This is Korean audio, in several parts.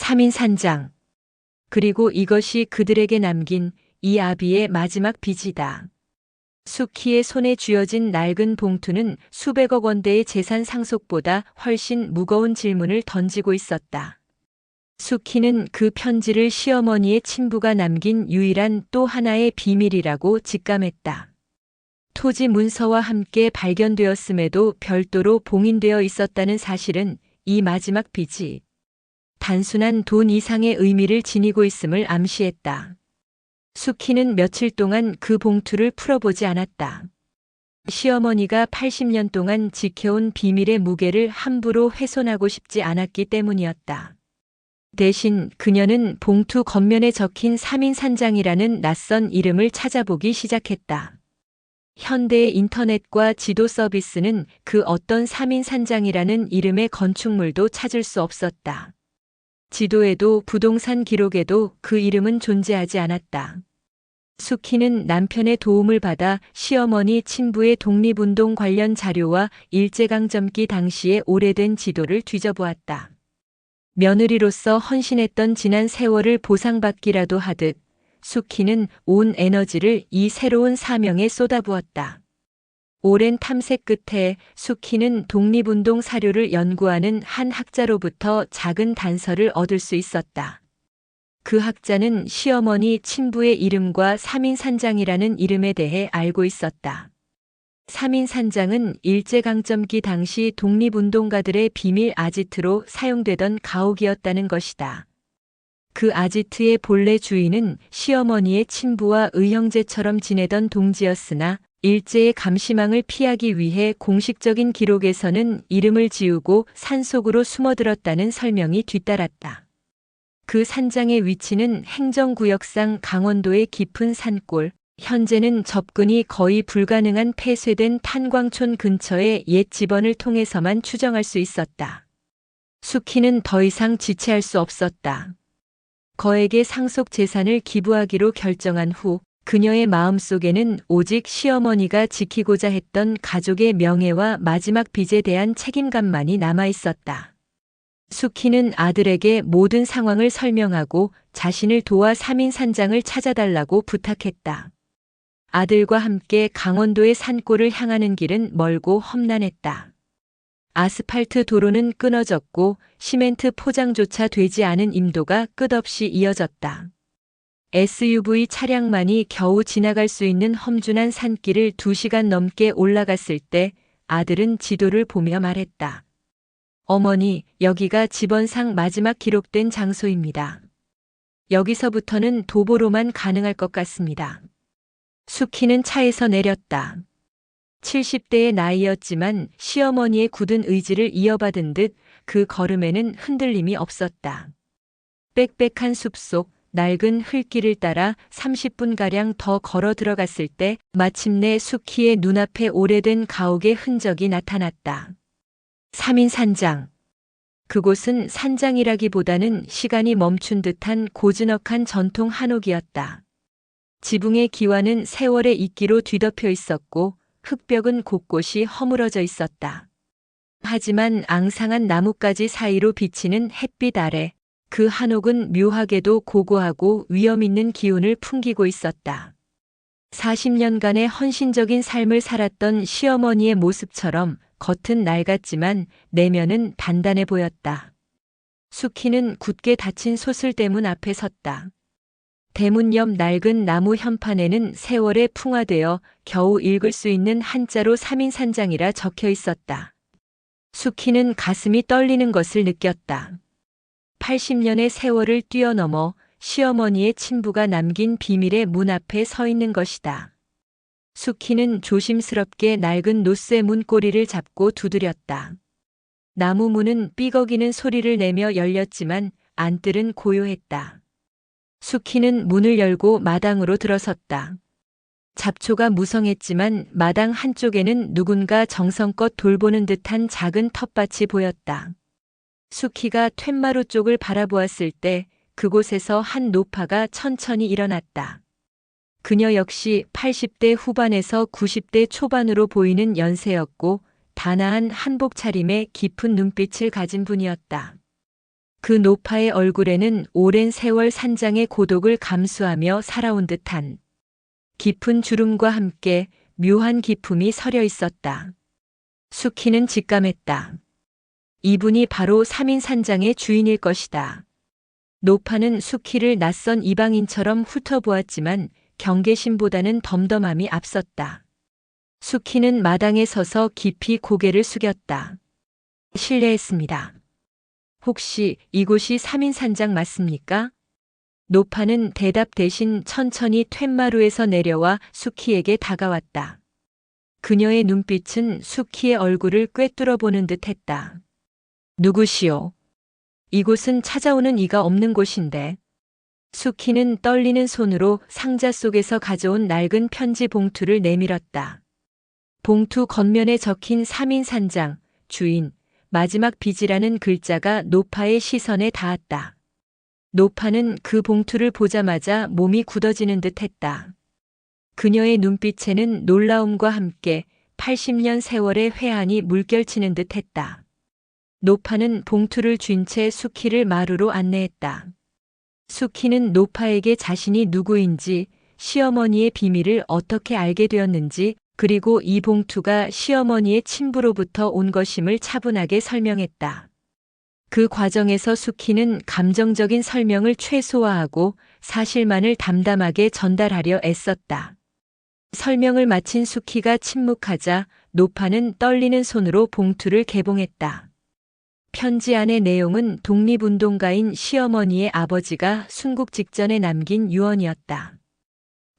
3인 산장. 그리고 이것이 그들에게 남긴 이 아비의 마지막 빚이다. 수키의 손에 쥐어진 낡은 봉투는 수백억 원대의 재산 상속보다 훨씬 무거운 질문을 던지고 있었다. 수키는 그 편지를 시어머니의 친부가 남긴 유일한 또 하나의 비밀이라고 직감했다. 토지 문서와 함께 발견되었음에도 별도로 봉인되어 있었다는 사실은 이 마지막 빚이 단순한 돈 이상의 의미를 지니고 있음을 암시했다. 수키는 며칠 동안 그 봉투를 풀어보지 않았다. 시어머니가 80년 동안 지켜온 비밀의 무게를 함부로 훼손하고 싶지 않았기 때문이었다. 대신 그녀는 봉투 겉면에 적힌 3인 산장이라는 낯선 이름을 찾아보기 시작했다. 현대의 인터넷과 지도 서비스는 그 어떤 3인 산장이라는 이름의 건축물도 찾을 수 없었다. 지도에도 부동산 기록에도 그 이름은 존재하지 않았다. 수키는 남편의 도움을 받아 시어머니 친부의 독립운동 관련 자료와 일제강점기 당시의 오래된 지도를 뒤져보았다. 며느리로서 헌신했던 지난 세월을 보상받기라도 하듯 수키는 온 에너지를 이 새로운 사명에 쏟아부었다. 오랜 탐색 끝에 수키는 독립운동 사료를 연구하는 한 학자로부터 작은 단서를 얻을 수 있었다. 그 학자는 시어머니 친부의 이름과 3인 산장이라는 이름에 대해 알고 있었다. 3인 산장은 일제강점기 당시 독립운동가들의 비밀 아지트로 사용되던 가옥이었다는 것이다. 그 아지트의 본래 주인은 시어머니의 친부와 의형제처럼 지내던 동지였으나 일제의 감시망을 피하기 위해 공식적인 기록에서는 이름을 지우고 산속으로 숨어들었다는 설명이 뒤따랐다. 그 산장의 위치는 행정구역상 강원도의 깊은 산골, 현재는 접근이 거의 불가능한 폐쇄된 탄광촌 근처의 옛 집원을 통해서만 추정할 수 있었다. 수키는 더 이상 지체할 수 없었다. 거액의 상속 재산을 기부하기로 결정한 후 그녀의 마음속에는 오직 시어머니가 지키고자 했던 가족의 명예와 마지막 빚에 대한 책임감만이 남아 있었다. 수키는 아들에게 모든 상황을 설명하고 자신을 도와 3인 산장을 찾아달라고 부탁했다. 아들과 함께 강원도의 산골을 향하는 길은 멀고 험난했다. 아스팔트 도로는 끊어졌고 시멘트 포장조차 되지 않은 임도가 끝없이 이어졌다. SUV 차량만이 겨우 지나갈 수 있는 험준한 산길을 2시간 넘게 올라갔을 때 아들은 지도를 보며 말했다. 어머니, 여기가 집원상 마지막 기록된 장소입니다. 여기서부터는 도보로만 가능할 것 같습니다. 수키는 차에서 내렸다. 70대의 나이였지만 시어머니의 굳은 의지를 이어받은 듯 그 걸음에는 흔들림이 없었다. 빽빽한 숲속 낡은 흙길을 따라 30분가량 더 걸어 들어갔을 때 마침내 수키의 눈앞에 오래된 가옥의 흔적이 나타났다. 3인 산장. 그곳은 산장이라기보다는 시간이 멈춘 듯한 고즈넉한 전통 한옥이었다. 지붕의 기와는 세월의 이끼로 뒤덮여 있었고 흙벽은 곳곳이 허물어져 있었다. 하지만 앙상한 나뭇가지 사이로 비치는 햇빛 아래 그 한옥은 묘하게도 고고하고 위험 있는 기운을 풍기고 있었다. 40년간의 헌신적인 삶을 살았던 시어머니의 모습처럼 겉은 낡았지만 내면은 단단해 보였다. 수키는 굳게 닫힌 소슬대문 앞에 섰다. 대문 옆 낡은 나무 현판에는 세월에 풍화되어 겨우 읽을 수 있는 한자로 3인 산장이라 적혀 있었다. 수키는 가슴이 떨리는 것을 느꼈다. 80년의 세월을 뛰어넘어 시어머니의 친부가 남긴 비밀의 문 앞에 서 있는 것이다. 수키는 조심스럽게 낡은 노쇠 문고리를 잡고 두드렸다. 나무 문은 삐걱이는 소리를 내며 열렸지만 안뜰은 고요했다. 수키는 문을 열고 마당으로 들어섰다. 잡초가 무성했지만 마당 한쪽에는 누군가 정성껏 돌보는 듯한 작은 텃밭이 보였다. 수키가 툇마루 쪽을 바라보았을 때 그곳에서 한 노파가 천천히 일어났다. 그녀 역시 80대 후반에서 90대 초반으로 보이는 연세였고 단아한 한복 차림에 깊은 눈빛을 가진 분이었다. 그 노파의 얼굴에는 오랜 세월 산장의 고독을 감수하며 살아온 듯한 깊은 주름과 함께 묘한 기품이 서려 있었다. 수키는 직감했다. 이분이 바로 삼인산장의 주인일 것이다. 노파는 수키를 낯선 이방인처럼 훑어보았지만 경계심보다는 덤덤함이 앞섰다. 수키는 마당에 서서 깊이 고개를 숙였다. 실례했습니다. 혹시 이곳이 삼인산장 맞습니까? 노파는 대답 대신 천천히 툇마루에서 내려와 수키에게 다가왔다. 그녀의 눈빛은 수키의 얼굴을 꿰뚫어 보는 듯 했다. 누구시오? 이곳은 찾아오는 이가 없는 곳인데. 수키는 떨리는 손으로 상자 속에서 가져온 낡은 편지 봉투를 내밀었다. 봉투 겉면에 적힌 삼인산장, 주인, 마지막 빚이라는 글자가 노파의 시선에 닿았다. 노파는 그 봉투를 보자마자 몸이 굳어지는 듯 했다. 그녀의 눈빛에는 놀라움과 함께 80년 세월의 회한이 물결치는 듯 했다. 노파는 봉투를 쥔 채 수키를 마루로 안내했다. 수키는 노파에게 자신이 누구인지, 시어머니의 비밀을 어떻게 알게 되었는지, 그리고 이 봉투가 시어머니의 친부로부터 온 것임을 차분하게 설명했다. 그 과정에서 수키는 감정적인 설명을 최소화하고 사실만을 담담하게 전달하려 애썼다. 설명을 마친 수키가 침묵하자 노파는 떨리는 손으로 봉투를 개봉했다. 편지 안의 내용은 독립운동가인 시어머니의 아버지가 순국 직전에 남긴 유언이었다.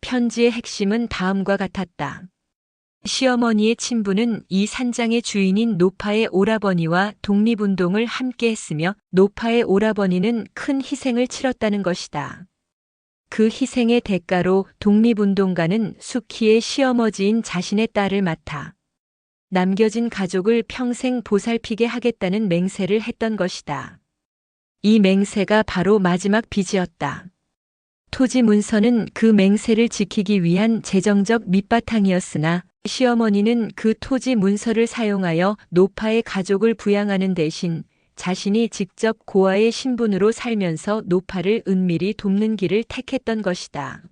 편지의 핵심은 다음과 같았다. 시어머니의 친부는 이 산장의 주인인 노파의 오라버니와 독립운동을 함께 했으며 노파의 오라버니는 큰 희생을 치렀다는 것이다. 그 희생의 대가로 독립운동가는 수키의 시어머니인 자신의 딸을 맡아 남겨진 가족을 평생 보살피게 하겠다는 맹세를 했던 것이다. 이 맹세가 바로 마지막 빚이었다. 토지 문서는 그 맹세를 지키기 위한 재정적 밑바탕이었으나 시어머니는 그 토지 문서를 사용하여 노파의 가족을 부양하는 대신 자신이 직접 고아의 신분으로 살면서 노파를 은밀히 돕는 길을 택했던 것이다.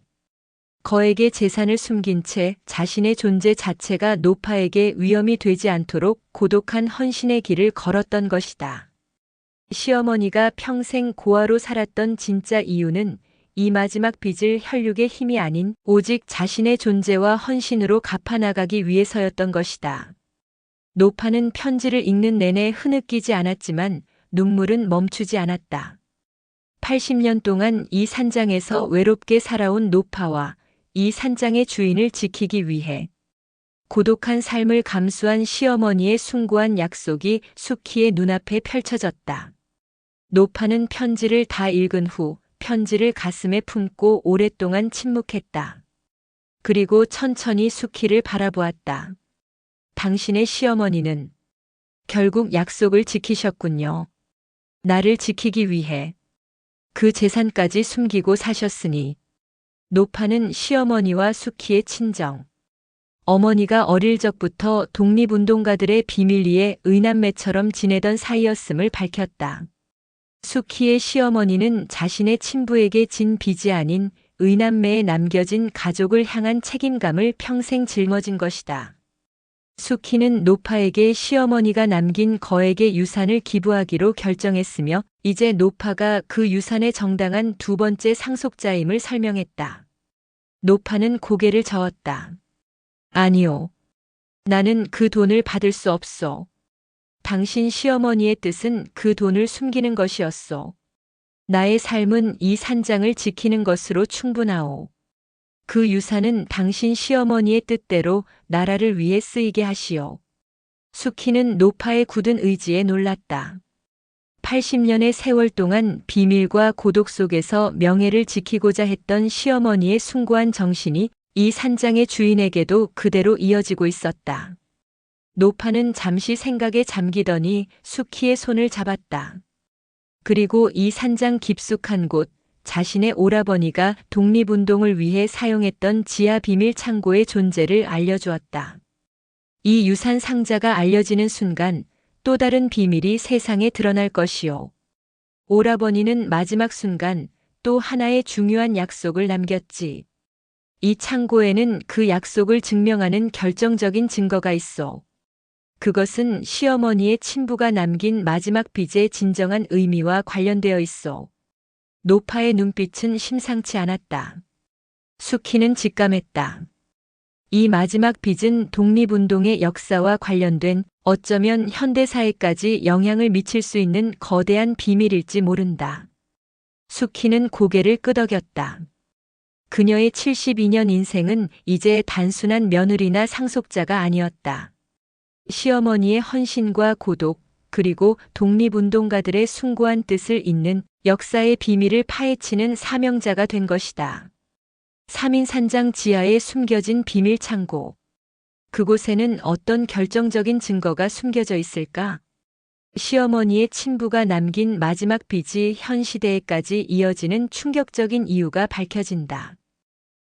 거액의 재산을 숨긴 채 자신의 존재 자체가 노파에게 위험이 되지 않도록 고독한 헌신의 길을 걸었던 것이다. 시어머니가 평생 고아로 살았던 진짜 이유는 이 마지막 빚을 혈육의 힘이 아닌 오직 자신의 존재와 헌신으로 갚아나가기 위해서였던 것이다. 노파는 편지를 읽는 내내 흐느끼지 않았지만 눈물은 멈추지 않았다. 80년 동안 이 산장에서 외롭게 살아온 노파와 이 산장의 주인을 지키기 위해 고독한 삶을 감수한 시어머니의 숭고한 약속이 수키의 눈앞에 펼쳐졌다. 노파는 편지를 다 읽은 후 편지를 가슴에 품고 오랫동안 침묵했다. 그리고 천천히 수키를 바라보았다. 당신의 시어머니는 결국 약속을 지키셨군요. 나를 지키기 위해 그 재산까지 숨기고 사셨으니. 노파는 시어머니와 수키의 친정, 어머니가 어릴 적부터 독립운동가들의 비밀리에 의남매처럼 지내던 사이였음을 밝혔다. 수키의 시어머니는 자신의 친부에게 진 빚이 아닌 의남매에 남겨진 가족을 향한 책임감을 평생 짊어진 것이다. 수키는 노파에게 시어머니가 남긴 거액의 유산을 기부하기로 결정했으며 이제 노파가 그 유산의 정당한 두 번째 상속자임을 설명했다. 노파는 고개를 저었다. 아니요. 나는 그 돈을 받을 수 없소. 당신 시어머니의 뜻은 그 돈을 숨기는 것이었소. 나의 삶은 이 산장을 지키는 것으로 충분하오. 그 유산은 당신 시어머니의 뜻대로 나라를 위해 쓰이게 하시오. 수키는 노파의 굳은 의지에 놀랐다. 80년의 세월 동안 비밀과 고독 속에서 명예를 지키고자 했던 시어머니의 숭고한 정신이 이 산장의 주인에게도 그대로 이어지고 있었다. 노파는 잠시 생각에 잠기더니 수키의 손을 잡았다. 그리고 이 산장 깊숙한 곳, 자신의 오라버니가 독립운동을 위해 사용했던 지하 비밀 창고의 존재를 알려주었다. 이 유산 상자가 알려지는 순간 또 다른 비밀이 세상에 드러날 것이오. 오라버니는 마지막 순간 또 하나의 중요한 약속을 남겼지. 이 창고에는 그 약속을 증명하는 결정적인 증거가 있어. 그것은 시어머니의 친부가 남긴 마지막 빚의 진정한 의미와 관련되어 있어. 노파의 눈빛은 심상치 않았다. 수키는 직감했다. 이 마지막 빚은 독립운동의 역사와 관련된 어쩌면 현대사회까지 영향을 미칠 수 있는 거대한 비밀일지 모른다. 수키는 고개를 끄덕였다. 그녀의 72년 인생은 이제 단순한 며느리나 상속자가 아니었다. 시어머니의 헌신과 고독, 그리고 독립운동가들의 숭고한 뜻을 잇는 역사의 비밀을 파헤치는 사명자가 된 것이다. 3인 산장 지하에 숨겨진 비밀 창고. 그곳에는 어떤 결정적인 증거가 숨겨져 있을까? 시어머니의 친부가 남긴 마지막 빚이 현 시대에까지 이어지는 충격적인 이유가 밝혀진다.